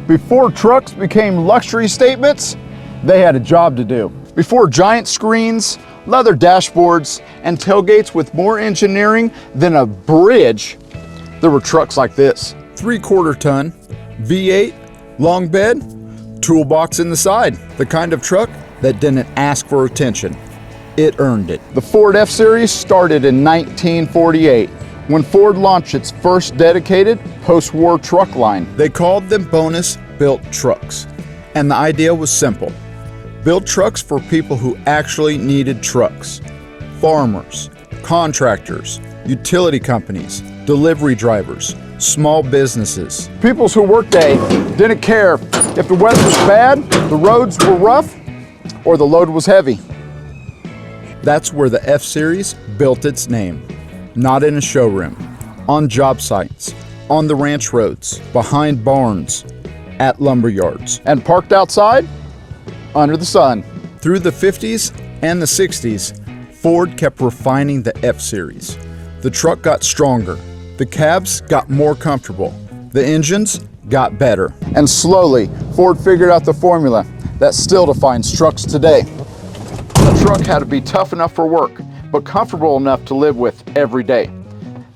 Before trucks became luxury statements, they had a job to do. Before giant screens, leather dashboards, and tailgates with more engineering than a bridge, there were trucks like this. 3/4 ton, V8, long bed, toolbox in the side. The kind of truck that didn't ask for attention. It earned it. The Ford F-Series started in 1948 when Ford launched its first dedicated post-war truck line. They called them bonus-built trucks, and the idea was simple. Build trucks for people who actually needed trucks. Farmers, contractors, utility companies, delivery drivers, small businesses. People who worked day didn't care if the weather was bad, the roads were rough, or the load was heavy. That's where the F-Series built its name. Not in a showroom, on job sites, on the ranch roads, behind barns, at lumber yards, and parked outside under the sun. Through the 50s and the 60s, Ford kept refining the F-Series. The truck got stronger, the cabs got more comfortable, the engines got better. And slowly, Ford figured out the formula that still defines trucks today. A truck had to be tough enough for work, but comfortable enough to live with every day.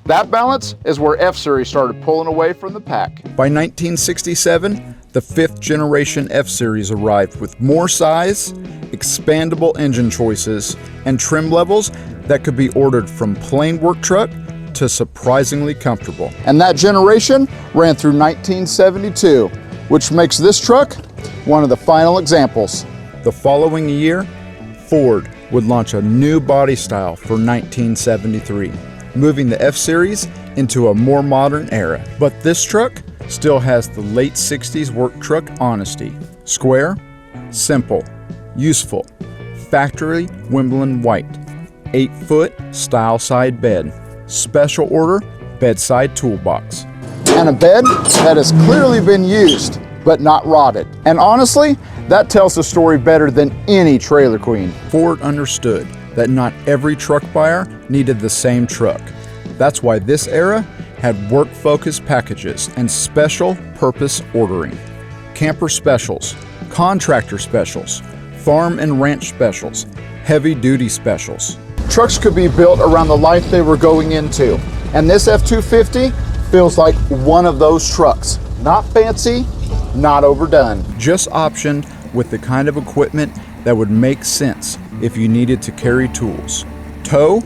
That balance is where F-Series started pulling away from the pack. By 1967, the 5th generation F-Series arrived with more size, expandable engine choices, and trim levels that could be ordered from plain work truck to surprisingly comfortable. And that generation ran through 1972, which makes this truck one of the final examples. The following year, Ford would launch a new body style for 1973, moving the F-Series into a more modern era. But this truck still has the late 60s work truck honesty. Square, simple, useful, factory Wimbledon White, 8-foot styleside bed, special order bedside toolbox. And a bed that has clearly been used, but not rotted. And honestly, that tells the story better than any trailer queen. Ford understood that not every truck buyer needed the same truck. That's why this era had work-focused packages and special purpose ordering. Camper specials, contractor specials, farm and ranch specials, heavy-duty specials. Trucks could be built around the life they were going into, and this F-250 feels like one of those trucks. Not fancy, not overdone. Just optioned with the kind of equipment that would make sense if you needed to carry tools, tow,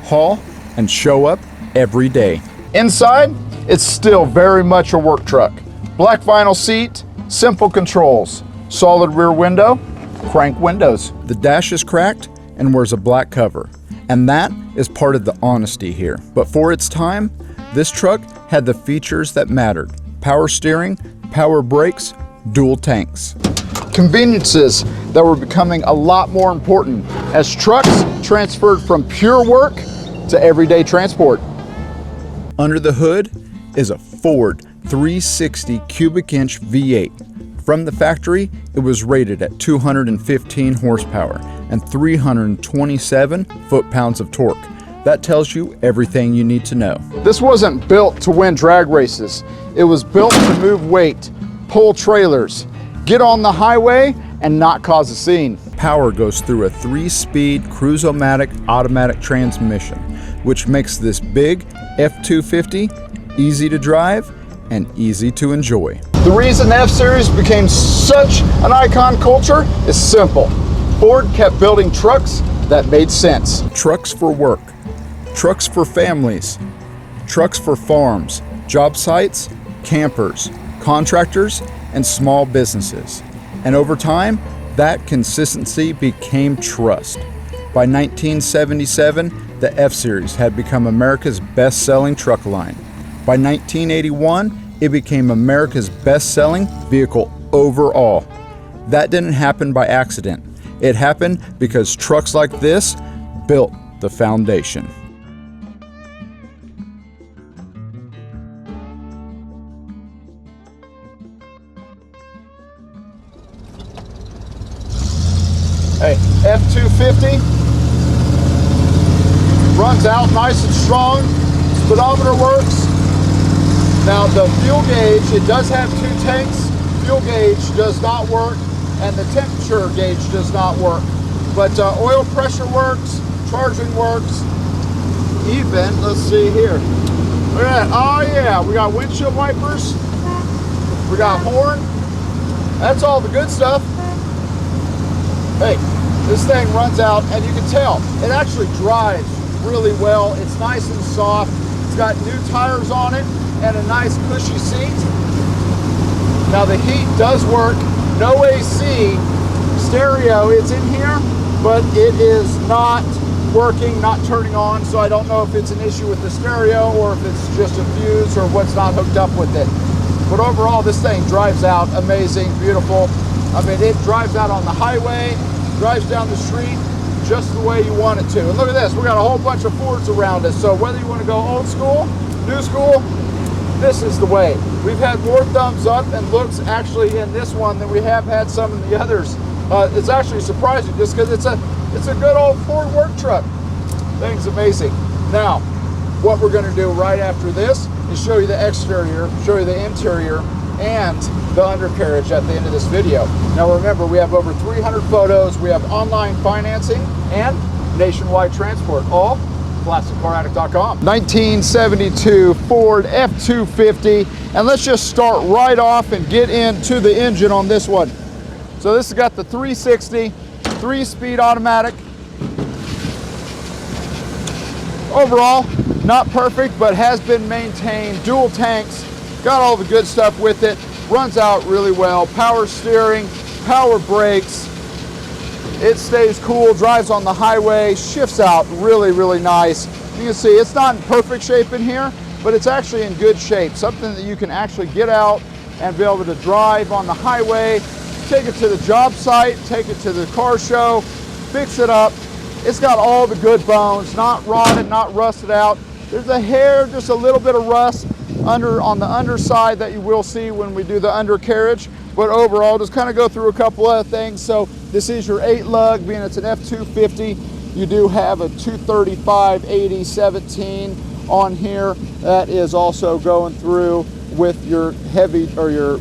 haul, and show up every day. Inside, it's still very much a work truck. Black vinyl seat, simple controls, solid rear window, crank windows. The dash is cracked and wears a black cover, and that is part of the honesty here. But for its time, this truck had the features that mattered: power steering, power brakes, dual tanks. Conveniences that were becoming a lot more important as trucks transferred from pure work to everyday transport. Under the hood is a Ford 360 cubic inch V8. From the factory, it was rated at 215 horsepower and 327 foot-pounds of torque. That tells you everything you need to know. This wasn't built to win drag races. It was built to move weight, pull trailers, get on the highway, and not cause a scene. Power goes through a 3-speed Cruise-O-Matic automatic transmission, which makes this big F-250 easy to drive and easy to enjoy. The reason F-Series became such an icon culture is simple. Ford kept building trucks that made sense. Trucks for work, trucks for families, trucks for farms, job sites, campers, contractors, and small businesses. And over time, that consistency became trust. By 1977, the F-Series had become America's best-selling truck line. By 1981, it became America's best-selling vehicle overall. That didn't happen by accident. It happened because trucks like this built the foundation. Hey, F-250 runs out nice and strong. Speedometer works. Now the fuel gauge, it does have 2 tanks, fuel gauge does not work and the temperature gauge does not work. But oil pressure works, charging works, even, let's see here. Look at that, oh yeah, we got windshield wipers, we got horn, that's all the good stuff. Hey, this thing runs out and you can tell, it actually drives really well. It's nice and soft. It's got new tires on it and a nice cushy seat. Now the heat does work, no AC, stereo, it's in here, but it is not working, not turning on, so I don't know if it's an issue with the stereo or if it's just a fuse or what's not hooked up with it. But overall, this thing drives out amazing, beautiful. I mean, it drives out on the highway, drives down the street just the way you want it to. And look at this, we got a whole bunch of Fords around us, so whether you want to go old school, new school, this is the way. We've had more thumbs up and looks actually in this one than we have had some in the others. It's actually surprising just because it's a good old Ford work truck. Thing's amazing. Now, what we're going to do right after this is show you the exterior, show you the interior, and the undercarriage at the end of this video. Now remember, we have over 300 photos, we have online financing, and nationwide transport, all ClassicCarAddict.com. 1972 Ford F-250, and let's just start right off and get into the engine on this one. So this has got the 360, 3-speed automatic. Overall, not perfect, but has been maintained. Dual tanks, got all the good stuff with it. Runs out really well. Power steering, power brakes. It stays cool, drives on the highway, shifts out really, really nice. You can see it's not in perfect shape in here, but it's actually in good shape. Something that you can actually get out and be able to drive on the highway, take it to the job site, take it to the car show, fix it up. It's got all the good bones, not rotted, not rusted out. There's a hair, just a little bit of rust on the underside that you will see when we do the undercarriage. But overall, just kind of go through a couple other things. So this is your 8-lug, being it's an F-250. You do have a 235 80 17 on here. That is also going through with your heavy, or your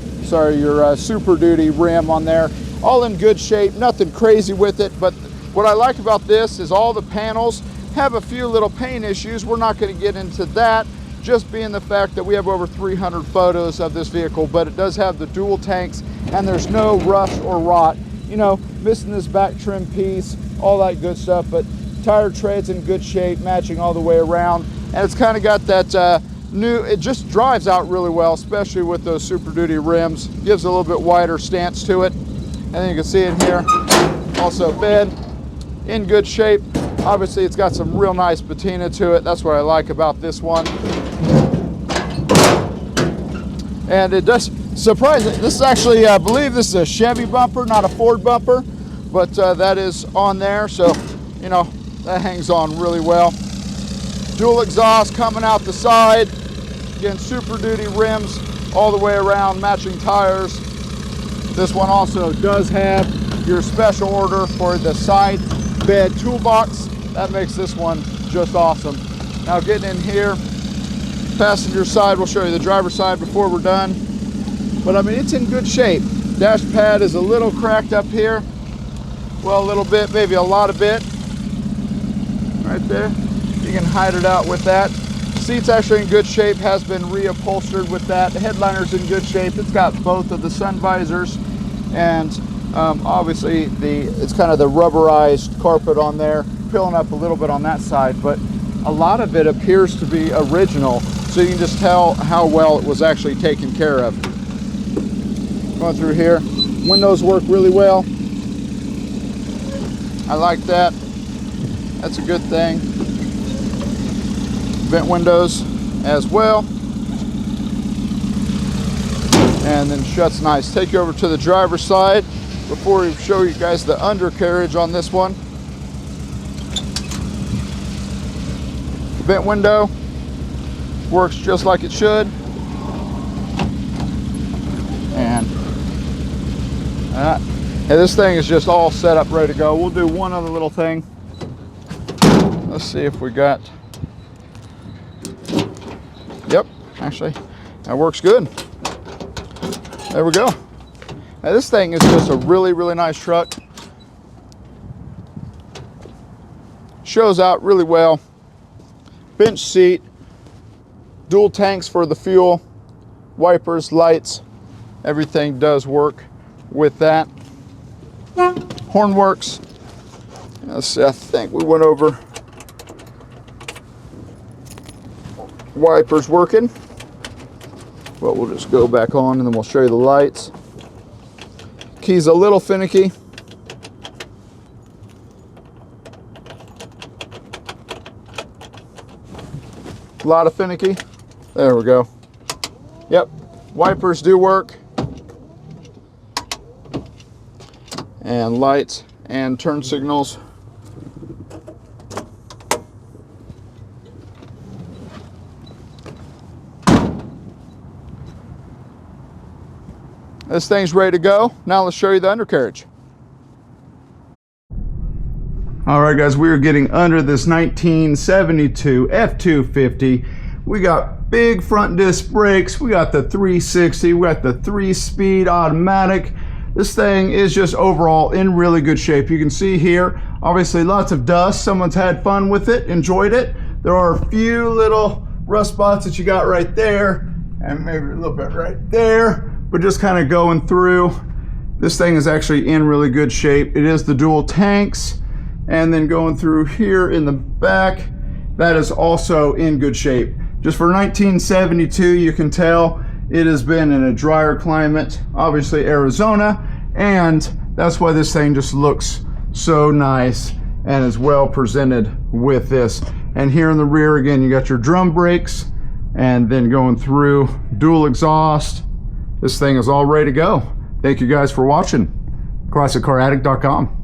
Super Duty rim on there. All in good shape, nothing crazy with it. But what I like about this is all the panels have a few little paint issues. We're not going to get into that, just being the fact that we have over 300 photos of this vehicle, but it does have the dual tanks and there's no rust or rot. You know, missing this back trim piece, all that good stuff, but tire tread's in good shape, matching all the way around. And it's kind of got that it just drives out really well, especially with those Super Duty rims. Gives a little bit wider stance to it. And then you can see in here, also bed in good shape. Obviously, it's got some real nice patina to it. That's what I like about this one. And it does, surprisingly, this is actually, I believe this is a Chevy bumper, not a Ford bumper, but that is on there. So, you know, that hangs on really well. Dual exhaust coming out the side. Again, Super Duty rims all the way around, matching tires. This one also does have your special order for the side bed toolbox. That makes this one just awesome. Now getting in here, passenger side, we'll show you the driver's side before we're done. But I mean, it's in good shape. Dash pad is a little cracked up here. Well, a little bit, maybe a lot of bit. Right there. You can hide it out with that. Seat's actually in good shape, has been reupholstered with that. The headliner's in good shape. It's got both of the sun visors, and obviously it's kind of the rubberized carpet on there, peeling up a little bit on that side, but a lot of it appears to be original, so you can just tell how well it was actually taken care of. Going through here, windows work really well. I like that. That's a good thing. Vent windows as well. And then shuts nice. Take you over to the driver's side before we show you guys the undercarriage on this one. Vent window works just like it should. And this thing is just all set up, ready to go. We'll do one other little thing. Let's see if we got, yep, actually that works good. There we go. Now this thing is just a really, really nice truck. Shows out really well. Bench seat, dual tanks for the fuel, wipers, lights, everything does work with that. Horn works. Let's see, I think we went over wipers working, but we'll just go back on and then we'll show you the lights. Key's a little finicky. A lot of finicky. There we go. Yep, wipers do work. And lights and turn signals. This thing's ready to go. Now let's show you the undercarriage. All right, guys, we are getting under this 1972 F-250. We got big front disc brakes. We got the 360. We got the 3-speed automatic. This thing is just overall in really good shape. You can see here, obviously lots of dust. Someone's had fun with it, enjoyed it. There are a few little rust spots that you got right there, and maybe a little bit right there, but just kind of going through. This thing is actually in really good shape. It is the dual tanks. And then going through here in the back, that is also in good shape. Just for 1972, you can tell it has been in a drier climate, obviously Arizona, and that's why this thing just looks so nice and is well presented with this. And here in the rear, again, you got your drum brakes, and then going through dual exhaust. This thing is all ready to go. Thank you guys for watching. ClassicCarAddict.com.